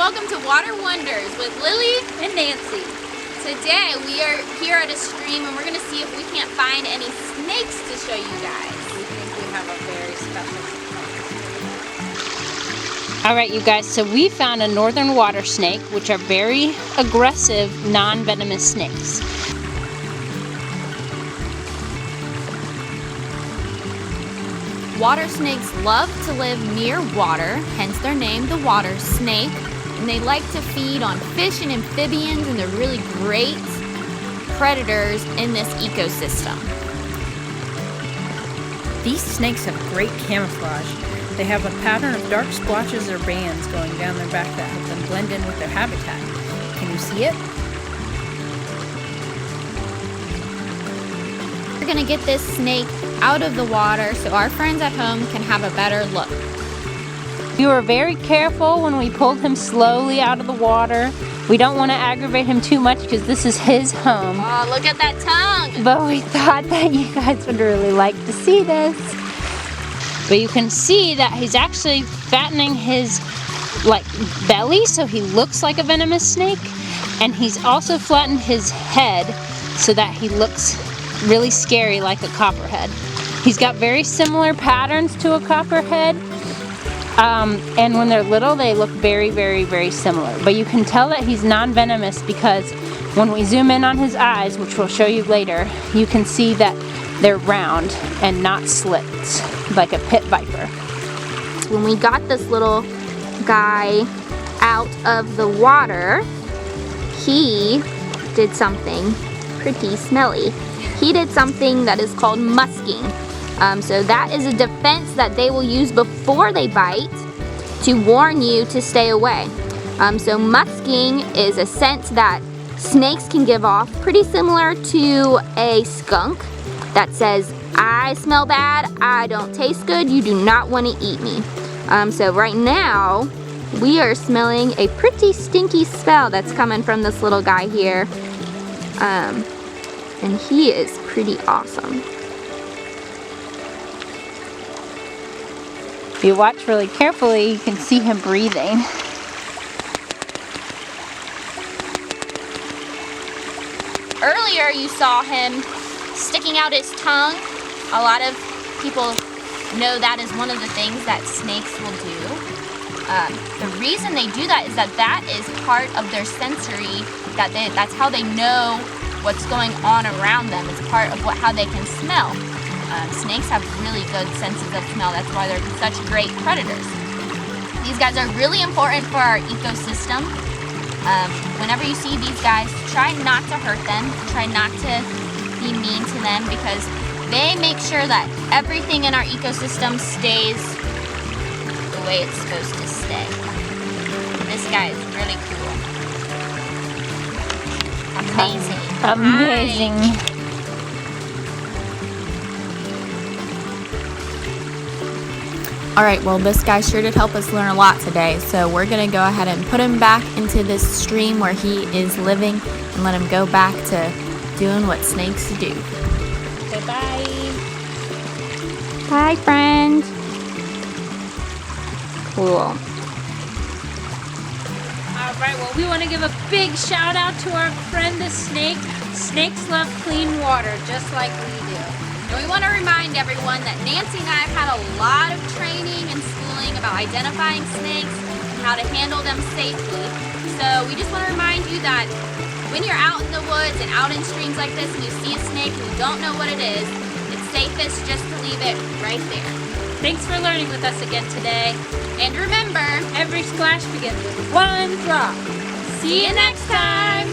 welcome to Water Wonders with Lily and Nancy. Today we are here at a stream and we're going to see if we can't find any snakes to show you guys. We think we have a very special surprise. Alright you guys, so we found a northern water snake, which are very aggressive, non-venomous snakes. Water snakes love to live near water, hence their name, the water snake. And they like to feed on fish and amphibians, and they're really great predators in this ecosystem. These snakes have great camouflage. They have a pattern of dark splotches or bands going down their back that help them blend in with their habitat. Can you see it? We're gonna get this snake out of the water so our friends at home can have a better look. We were very careful when we pulled him slowly out of the water. We don't want to aggravate him too much because this is his home. Oh, look at that tongue! But we thought that you guys would really like to see this. But you can see that he's actually fattening his belly so he looks like a venomous snake. And he's also flattened his head so that he looks really scary like a copperhead. He's got very similar patterns to a copperhead. And when they're little, they look very, very, very similar. But you can tell that he's non-venomous because when we zoom in on his eyes, which we'll show you later, you can see that they're round and not slits, like a pit viper. When we got this little guy out of the water, he did something pretty smelly. He did something that is called musking. So that is a defense that they will use before they bite to warn you to stay away. So musking is a scent that snakes can give off, pretty similar to a skunk that says, I smell bad, I don't taste good, you do not want to eat me. So right now, we are smelling a pretty stinky smell that's coming from this little guy here. And he is pretty awesome. If you watch really carefully, you can see him breathing. Earlier you saw him sticking out his tongue. A lot of people know that is one of the things that snakes will do. The reason they do that is that is part of their sensory, that's how they know what's going on around them. It's part of how they can smell. Snakes have really good senses of smell. That's why they're such great predators. These guys are really important for our ecosystem. Whenever you see these guys, try not to hurt them. Try not to be mean to them because they make sure that everything in our ecosystem stays the way it's supposed to stay. This guy is really cool. Amazing. Amazing. Hi. Alright, well this guy sure did help us learn a lot today, so we're going to go ahead and put him back into this stream where he is living and let him go back to doing what snakes do. Okay, bye. Bye, friend. Cool. Alright, well we want to give a big shout out to our friend the snake. Snakes love clean water, just like we do. And we want to remind everyone that Nancy and I have had a lot of training and schooling about identifying snakes and how to handle them safely. So we just want to remind you that when you're out in the woods and out in streams like this and you see a snake and you don't know what it is, it's safest just to leave it right there. Thanks for learning with us again today. And remember, Every splash begins with one drop. see you next time!